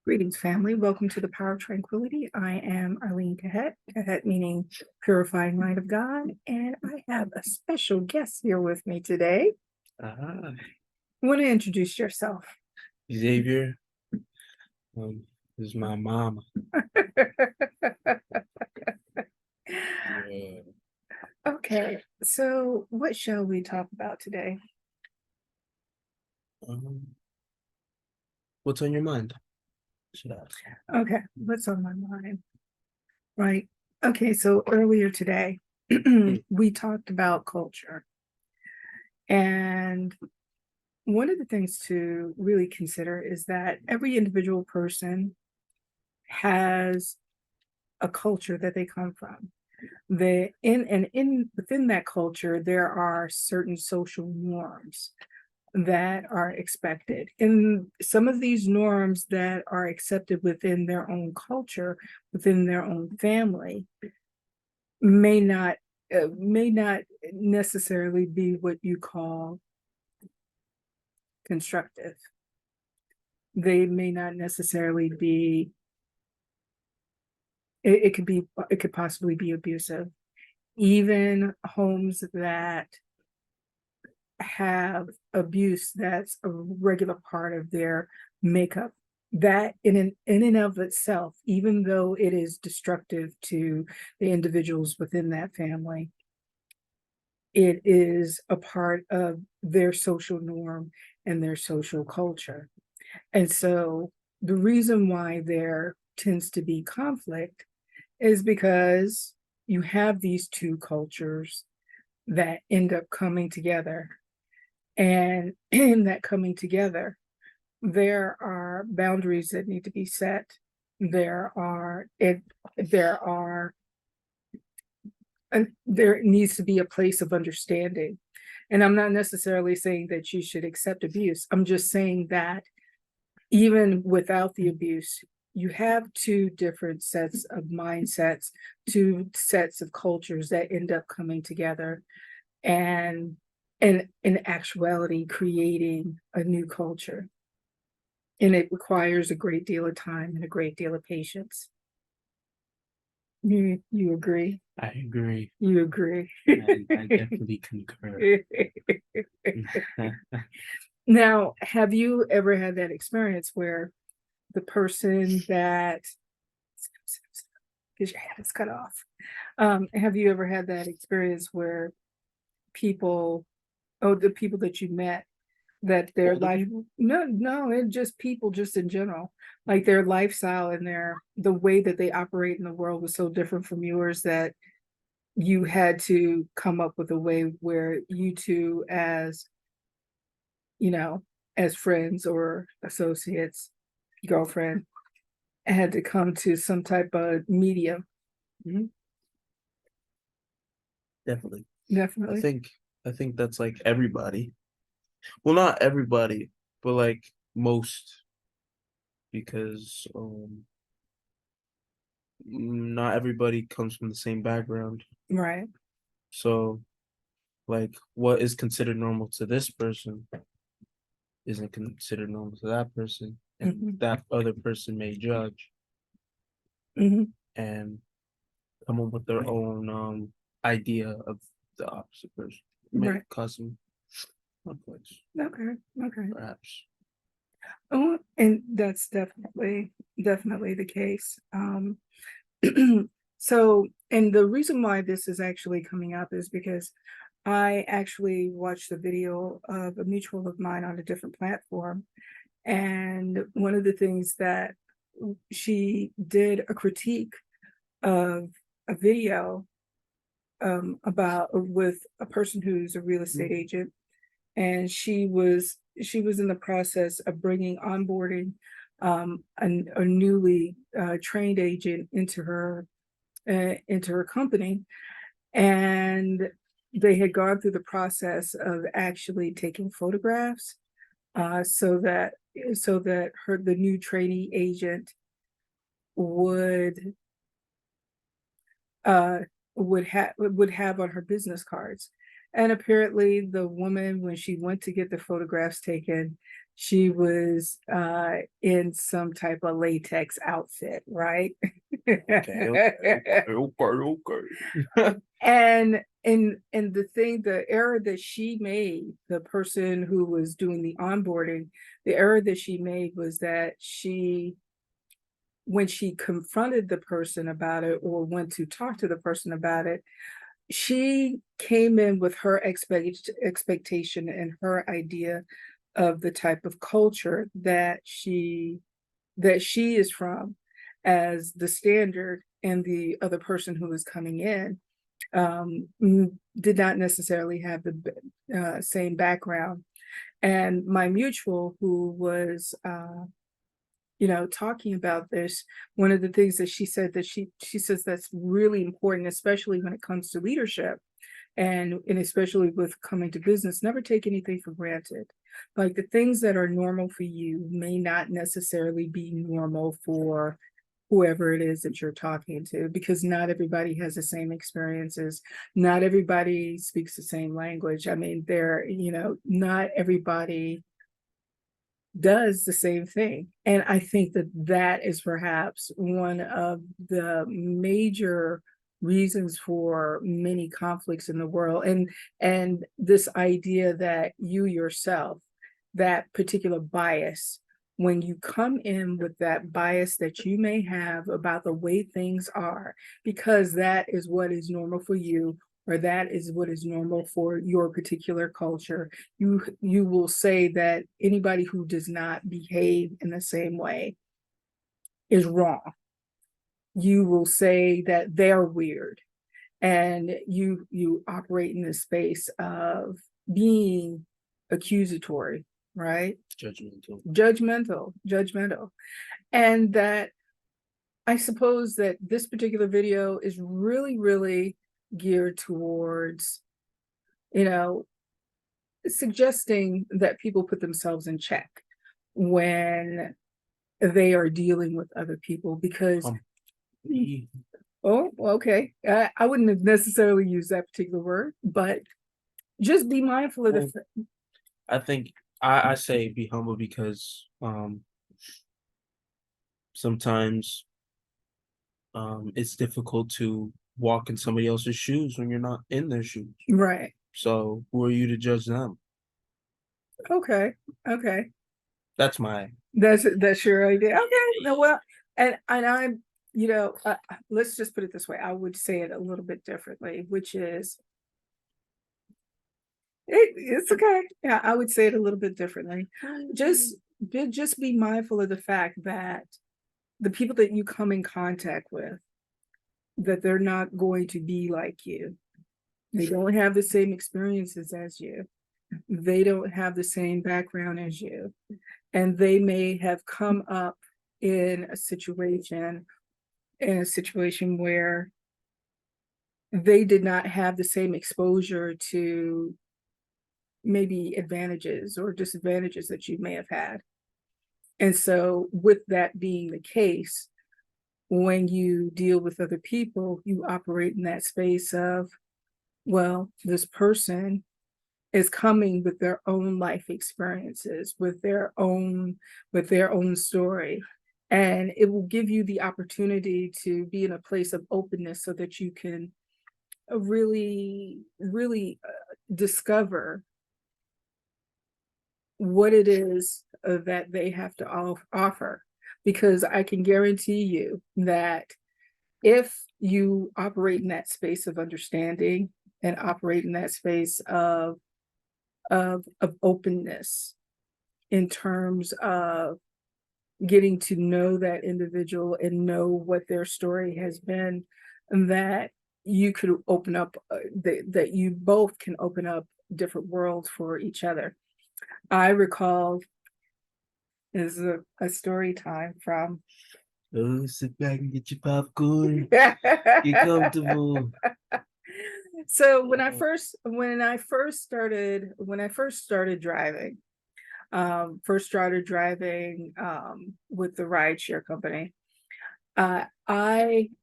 Greetings, family. Welcome to the Power of Tranquility. I am Arlene Kahet, Kahet meaning purifying light of God, and I have a special guest here with me today. Ah, Want to introduce yourself? Xavier, um, this is my mom. Yeah. Okay, so what shall we talk about today? Um, what's on your mind? Should I ask? Okay, what's on my mind? Right. Okay, so earlier today, we talked about culture. And one of the things to really consider is that every individual person has a culture that they come from. In within that culture, there are certain social norms that are expected. And some of these norms that are accepted within their own culture, within their own family, may not may not necessarily be what you call constructive. They may not necessarily be it could possibly be abusive. Even homes that have abuse that's a regular part of their makeup, that in and of itself, even though it is destructive to the individuals within that family, it is a part of their social norm and their social culture. And so the reason why there tends to be conflict is because you have these two cultures that end up coming together. And in that coming together, there are boundaries that need to be set. There are and there needs to be a place of understanding. And I'm not necessarily saying that you should accept abuse. I'm just saying that even without the abuse, you have two different sets of mindsets, two sets of cultures that end up coming together and in actuality creating a new culture. And it requires a great deal of time and a great deal of patience. You agree? I agree. You agree. I definitely concur. Now, have you ever had that experience where the person that because your hand is cut off. Have you ever had that experience where people, the people that you met, that their Older life, people? no, it's just people just in general, like their lifestyle and the way that they operate in the world was so different from yours that you had to come up with a way where you two as, you know, as friends or associates, girlfriend, had to come to some type of medium. Mhm. Definitely. I Definitely. think I think that's like everybody. Well, not everybody, but like most, because not everybody comes from the same background. Right. So, like, what is considered normal to this person isn't considered normal to that person, and Mhm. that other person may judge Mhm. and come up with their own idea of the opposite person. It may Right. cause some conflicts, Okay. Okay. perhaps. Oh, and that's definitely the case. So, and the reason why this is actually coming up is because I actually watched a video of a mutual of mine on a different platform. And one of the things that she did a critique of a video about with a person who's a real estate agent, and she was in the process of bringing onboarding a newly trained agent into her company, and they had gone through the process of actually taking photographs so that the new trainee agent would uh, would have on her business cards. And apparently, the woman, when she went to get the photographs taken, she was in some type of latex outfit, right? Okay. And the thing, the error that she made, the person who was doing the onboarding, the error that she made was that when she confronted the person about it or went to talk to the person about it, she came in with her expectation and her idea of the type of culture that she is from as the standard, and the other person who was coming in did not necessarily have the same background. And my mutual, who was talking about this, one of the things that she said, that she says that's really important, especially when it comes to leadership, and especially with coming to business, never take anything for granted. Like, the things that are normal for you may not necessarily be normal for whoever it is that you're talking to, because not everybody has the same experiences. Not everybody speaks the same language. I mean, not everybody does the same thing. And I think that that is perhaps one of the major reasons for many conflicts in the world. And this idea that you yourself, that particular bias, when you come in with that bias that you may have about the way things are, because that is what is normal for you, or that is what is normal for your particular culture, you will say that anybody who does not behave in the same way is wrong. You will say that they're weird, and you operate in this space of being accusatory, right? Judgmental. And that, I suppose that this particular video is really, really geared towards, suggesting that people put themselves in check when they are dealing with other people, because oh, okay, I wouldn't have necessarily used that particular word, but just be mindful of I think I say be humble because sometimes it's difficult to walk in somebody else's shoes when you're not in their shoes. right. So who are you to judge them? Okay. That's my That's your idea. Okay. No, well, and I'm, let's just put it this way. I would say it a little bit differently, which is, it's okay. Yeah, I would say it a little bit differently. Just be mindful of the fact that the people that you come in contact with, that they're not going to be like you. They don't have the same experiences as you. They don't have the same background as you. And they may have come up in a situation where they did not have the same exposure to maybe advantages or disadvantages that you may have had. And so, with that being the case, when you deal with other people, you operate in that space of, well, this person is coming with their own life experiences, with their own story. And it will give you the opportunity to be in a place of openness so that you can really, really discover what it is that they have to offer. Because I can guarantee you that if you operate in that space of understanding and operate in that space of openness, in terms of getting to know that individual and know what their story has been, that you could open up, that you both can open up different worlds for each other. I recall, this is a story time from sit back and get your popcorn. Get comfortable. So when I first started driving, with the rideshare company, I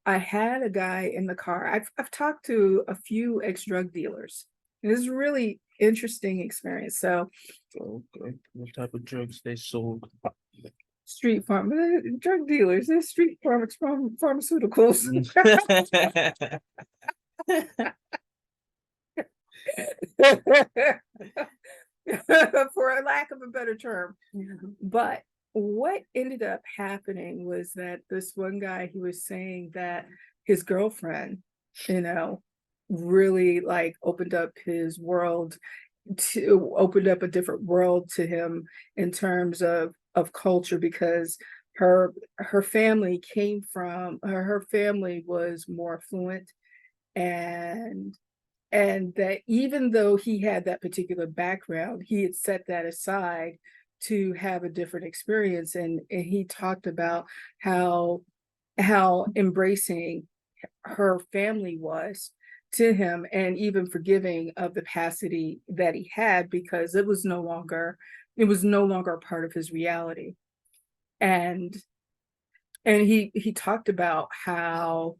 had a guy in the car. I've talked to a few ex-drug dealers. And this is really interesting experience. So Okay. What type of drugs they sold? street farm drug dealers, they're street farmers from pharmaceuticals. For a lack of a better term. But what ended up happening was that this one guy, he was saying that his girlfriend, you know, really like opened up his world, to opened up a different world to him in terms of culture, because her family came from her family was more affluent, and that even though he had that particular background, he had set that aside to have a different experience. And he talked about how embracing her family was to him, and even forgiving of the capacity that he had, because it was no longer a part of his reality. And he talked about how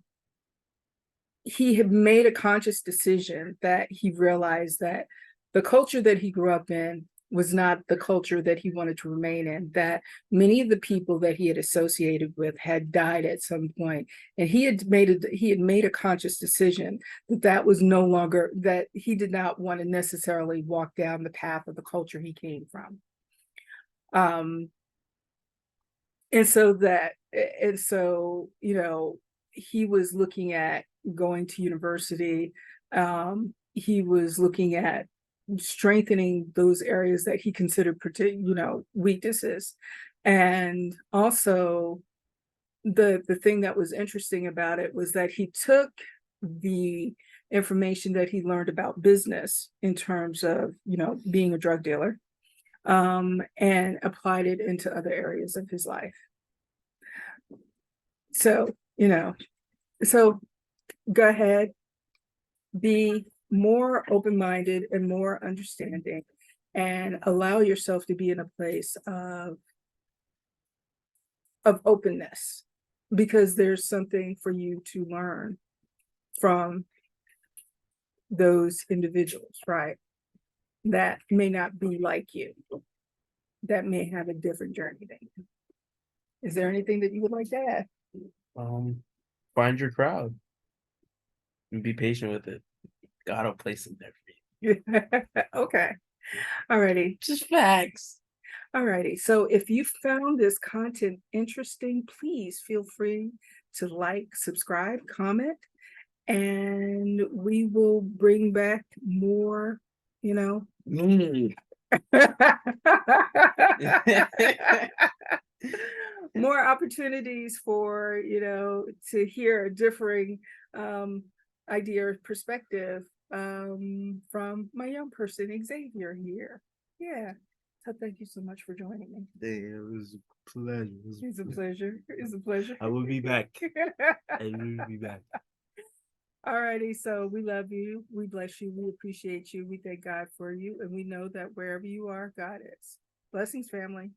he had made a conscious decision, that he realized that the culture that he grew up in was not the culture that he wanted to remain in, that many of the people that he had associated with had died at some point, and he had made a conscious decision that that was no longer, that he did not want to necessarily walk down the path of the culture he came from. um and so he was looking at going to university. He was looking at strengthening those areas that he considered weaknesses. And also, the thing that was interesting about it was that he took the information that he learned about business in terms of being a drug dealer, and applied it into other areas of his life. So, so go ahead, be more open-minded and more understanding, and allow yourself to be in a place of openness, because there's something for you to learn from those individuals, right? That may not be like you, that may have a different journey than you. Is there anything that you would like to add? Find your crowd and be patient with it. God will place them there for you. Okay. Alrighty. Just facts. Alrighty. So if you found this content interesting, please feel free to like, subscribe, comment, and we will bring back more, Mm. more opportunities for to hear a differing idea or perspective from my young person Xavier here. Yeah, so thank you so much for joining me. It was a pleasure. It's a pleasure. It's a pleasure. I will be back. I will be back. Alrighty, so we love you, we bless you, we appreciate you, we thank God for you, and we know that wherever you are, God is. Blessings, family.